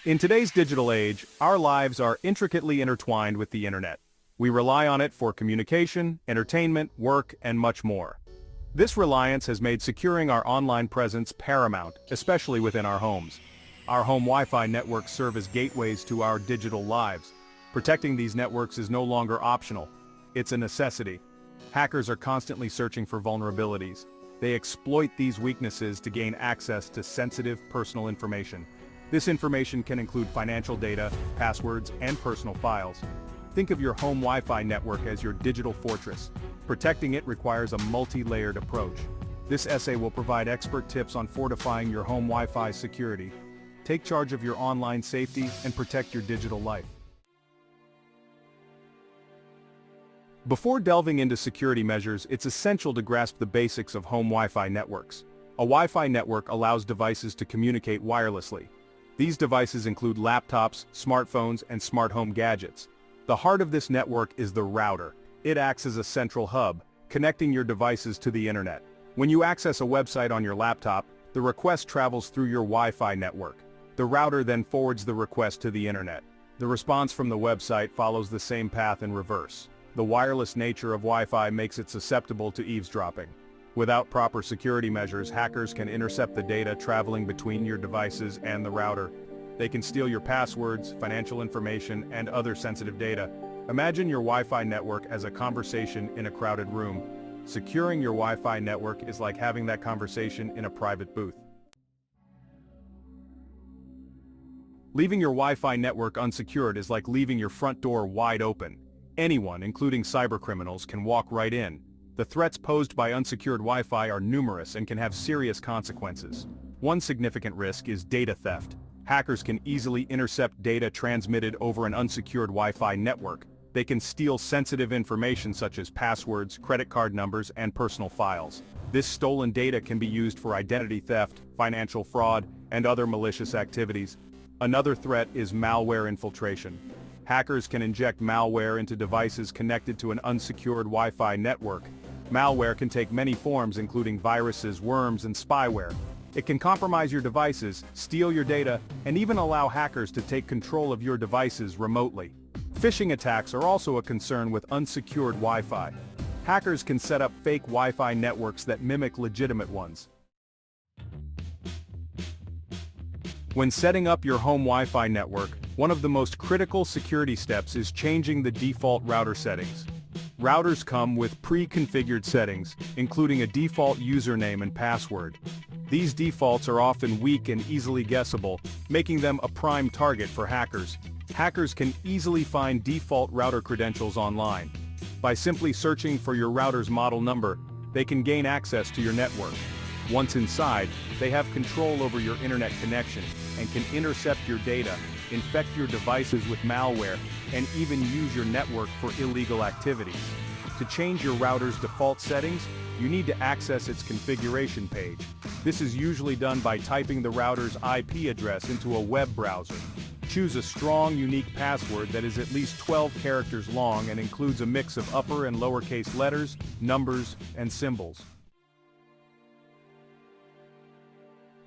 In today's digital age, our lives are intricately intertwined with the internet. We rely on it for communication, entertainment, work, and much more. This reliance has made securing our online presence paramount, especially within our homes. Our home Wi-Fi networks serve as gateways to our digital lives. Protecting these networks is no longer optional. It's a necessity. Hackers are constantly searching for vulnerabilities. They exploit these weaknesses to gain access to sensitive personal information. This information can include financial data, passwords, and personal files. Think of your home Wi-Fi network as your digital fortress. Protecting it requires a multi-layered approach. This essay will provide expert tips on fortifying your home Wi-Fi security. Take charge of your online safety and protect your digital life. Before delving into security measures, it's essential to grasp the basics of home Wi-Fi networks. A Wi-Fi network allows devices to communicate wirelessly. These devices include laptops, smartphones, and smart home gadgets. The heart of this network is the router. It acts as a central hub, connecting your devices to the internet. When you access a website on your laptop, the request travels through your Wi-Fi network. The router then forwards the request to the internet. The response from the website follows the same path in reverse. The wireless nature of Wi-Fi makes it susceptible to eavesdropping. Without proper security measures, hackers can intercept the data traveling between your devices and the router. They can steal your passwords, financial information, and other sensitive data. Imagine your Wi-Fi network as a conversation in a crowded room. Securing your Wi-Fi network is like having that conversation in a private booth. Leaving your Wi-Fi network unsecured is like leaving your front door wide open. Anyone, including cybercriminals, can walk right in. The threats posed by unsecured Wi-Fi are numerous and can have serious consequences. One significant risk is data theft. Hackers can easily intercept data transmitted over an unsecured Wi-Fi network. They can steal sensitive information such as passwords, credit card numbers, and personal files. This stolen data can be used for identity theft, financial fraud, and other malicious activities. Another threat is malware infiltration. Hackers can inject malware into devices connected to an unsecured Wi-Fi network. Malware can take many forms, including viruses, worms, and spyware. It can compromise your devices, steal your data, and even allow hackers to take control of your devices remotely. Phishing attacks are also a concern with unsecured Wi-Fi. Hackers can set up fake Wi-Fi networks that mimic legitimate ones. When setting up your home Wi-Fi network, one of the most critical security steps is changing the default router settings. Routers come with pre-configured settings, including a default username and password. These defaults are often weak and easily guessable, making them a prime target for hackers. Hackers can easily find default router credentials online. By simply searching for your router's model number, they can gain access to your network. Once inside, they have control over your internet connection and can intercept your data, infect your devices with malware, and even use your network for illegal activities. To change your router's default settings, you need to access its configuration page. This is usually done by typing the router's IP address into a web browser. Choose a strong, unique password that is at least 12 characters long and includes a mix of upper and lowercase letters, numbers, and symbols.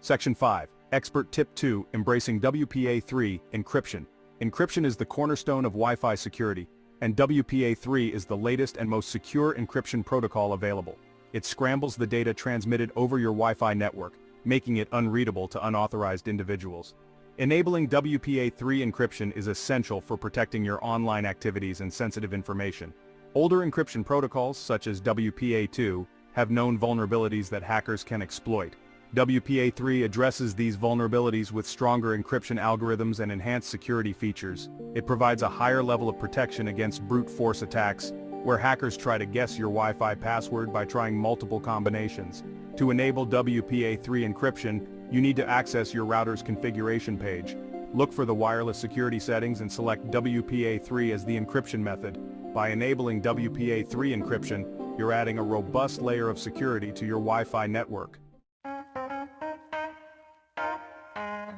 Section 5. Expert Tip 2. Embracing WPA3 Encryption. Encryption is the cornerstone of Wi-Fi security, and WPA3 is the latest and most secure encryption protocol available. It scrambles the data transmitted over your Wi-Fi network, making it unreadable to unauthorized individuals. Enabling WPA3 encryption is essential for protecting your online activities and sensitive information. Older encryption protocols, such as WPA2, have known vulnerabilities that hackers can exploit. WPA3 addresses these vulnerabilities with stronger encryption algorithms and enhanced security features. It provides a higher level of protection against brute force attacks, where hackers try to guess your Wi-Fi password by trying multiple combinations. To enable WPA3 encryption, you need to access your router's configuration page. Look for the wireless security settings and select WPA3 as the encryption method. By enabling WPA3 encryption, you're adding a robust layer of security to your Wi-Fi network.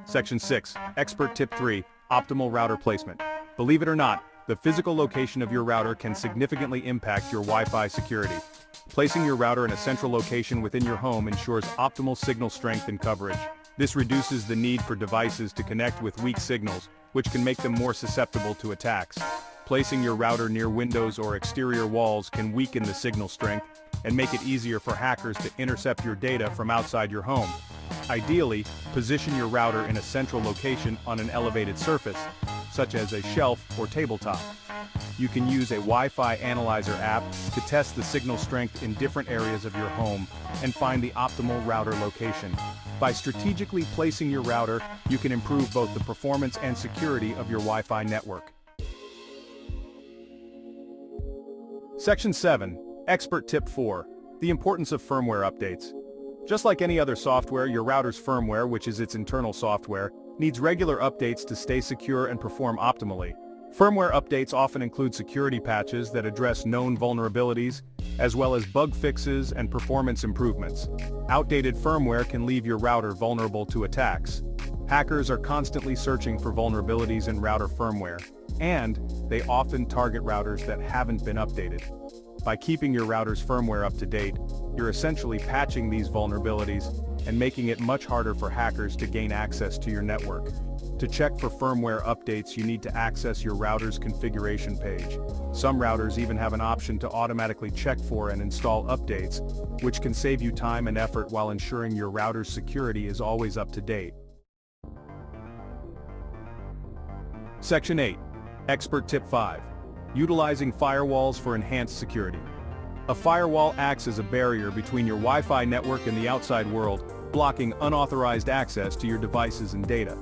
Section 6. Expert Tip 3. Optimal Router Placement. Believe it or not, the physical location of your router can significantly impact your Wi-Fi security. Placing your router in a central location within your home ensures optimal signal strength and coverage. This reduces the need for devices to connect with weak signals, which can make them more susceptible to attacks. Placing your router near windows or exterior walls can weaken the signal strength and make it easier for hackers to intercept your data from outside your home. Ideally, position your router in a central location on an elevated surface, such as a shelf or tabletop. You can use a Wi-Fi analyzer app to test the signal strength in different areas of your home and find the optimal router location. By strategically placing your router, you can improve both the performance and security of your Wi-Fi network. Section 7. Expert Tip 4. The importance of firmware updates. Just like any other software, your router's firmware, which is its internal software, needs regular updates to stay secure and perform optimally. Firmware updates often include security patches that address known vulnerabilities, as well as bug fixes and performance improvements. Outdated firmware can leave your router vulnerable to attacks. Hackers are constantly searching for vulnerabilities in router firmware, and they often target routers that haven't been updated. By keeping your router's firmware up to date, you're essentially patching these vulnerabilities and making it much harder for hackers to gain access to your network. To check for firmware updates, you need to access your router's configuration page. Some routers even have an option to automatically check for and install updates, which can save you time and effort while ensuring your router's security is always up to date. Section 8. Expert Tip 5. Utilizing firewalls for enhanced security. A firewall acts as a barrier between your Wi-Fi network and the outside world, blocking unauthorized access to your devices and data.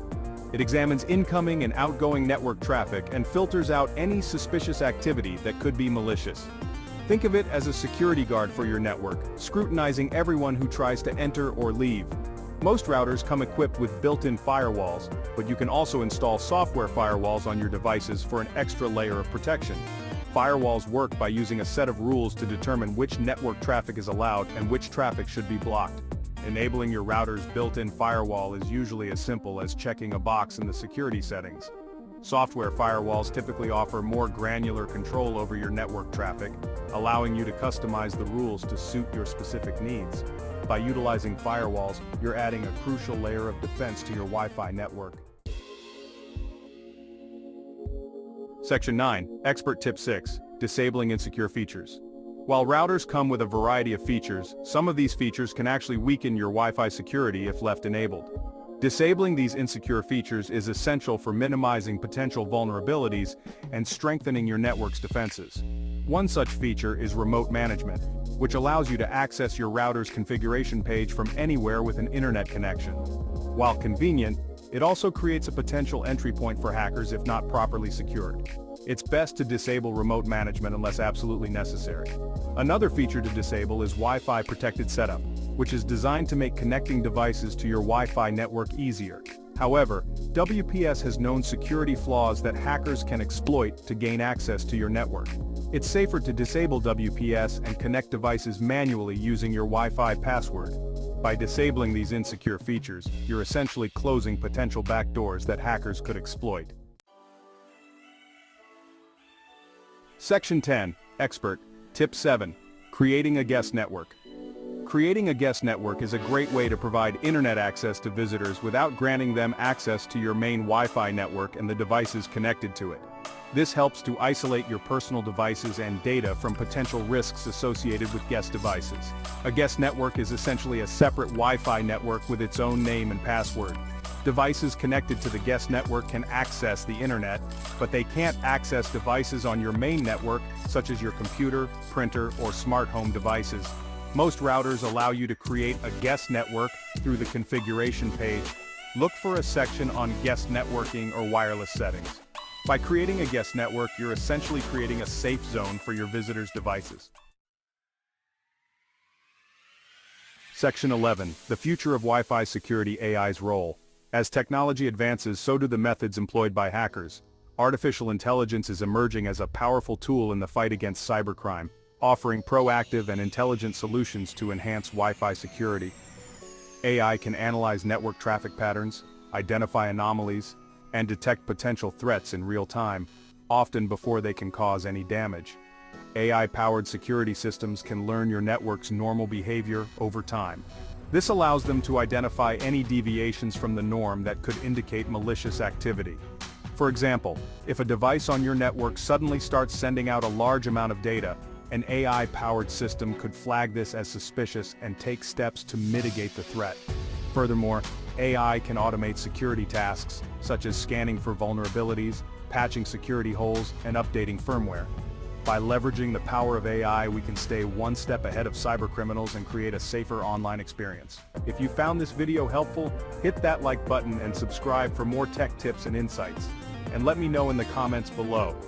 It examines incoming and outgoing network traffic and filters out any suspicious activity that could be malicious. Think of it as a security guard for your network, scrutinizing everyone who tries to enter or leave. Most routers come equipped with built-in firewalls, but you can also install software firewalls on your devices for an extra layer of protection. Firewalls work by using a set of rules to determine which network traffic is allowed and which traffic should be blocked. Enabling your router's built-in firewall is usually as simple as checking a box in the security settings. Software firewalls typically offer more granular control over your network traffic, allowing you to customize the rules to suit your specific needs. By utilizing firewalls, you're adding a crucial layer of defense to your Wi-Fi network. Section 9. Expert Tip 6. Disabling insecure features. While routers come with a variety of features, some of these features can actually weaken your Wi-Fi security if left enabled. Disabling these insecure features is essential for minimizing potential vulnerabilities and strengthening your network's defenses. One such feature is remote management, which allows you to access your router's configuration page from anywhere with an internet connection. While convenient, it also creates a potential entry point for hackers if not properly secured. It's best to disable remote management unless absolutely necessary. Another feature to disable is Wi-Fi protected setup, which is designed to make connecting devices to your Wi-Fi network easier. However, WPS has known security flaws that hackers can exploit to gain access to your network. It's safer to disable WPS and connect devices manually using your Wi-Fi password. By disabling these insecure features, you're essentially closing potential backdoors that hackers could exploit. Section 10. Expert Tip 7. Creating a guest network. Creating a guest network is a great way to provide internet access to visitors without granting them access to your main Wi-Fi network and the devices connected to it. This helps to isolate your personal devices and data from potential risks associated with guest devices. A guest network is essentially a separate Wi-Fi network with its own name and password. Devices connected to the guest network can access the internet, but they can't access devices on your main network, such as your computer, printer, or smart home devices. Most routers allow you to create a guest network through the configuration page. Look for a section on guest networking or wireless settings. By creating a guest network, you're essentially creating a safe zone for your visitors' devices. Section 11. The future of Wi-Fi security. AI's role. As technology advances, so do the methods employed by hackers. Artificial intelligence is emerging as a powerful tool in the fight against cybercrime, offering proactive and intelligent solutions to enhance Wi-Fi security. AI can analyze network traffic patterns, identify anomalies, and detect potential threats in real time, often before they can cause any damage. AI-powered security systems can learn your network's normal behavior over time. This allows them to identify any deviations from the norm that could indicate malicious activity. For example, if a device on your network suddenly starts sending out a large amount of data, an AI-powered system could flag this as suspicious and take steps to mitigate the threat. Furthermore, AI can automate security tasks, such as scanning for vulnerabilities, patching security holes, and updating firmware. By leveraging the power of AI, we can stay one step ahead of cybercriminals and create a safer online experience. If you found this video helpful, hit that like button and subscribe for more tech tips and insights. And let me know in the comments below.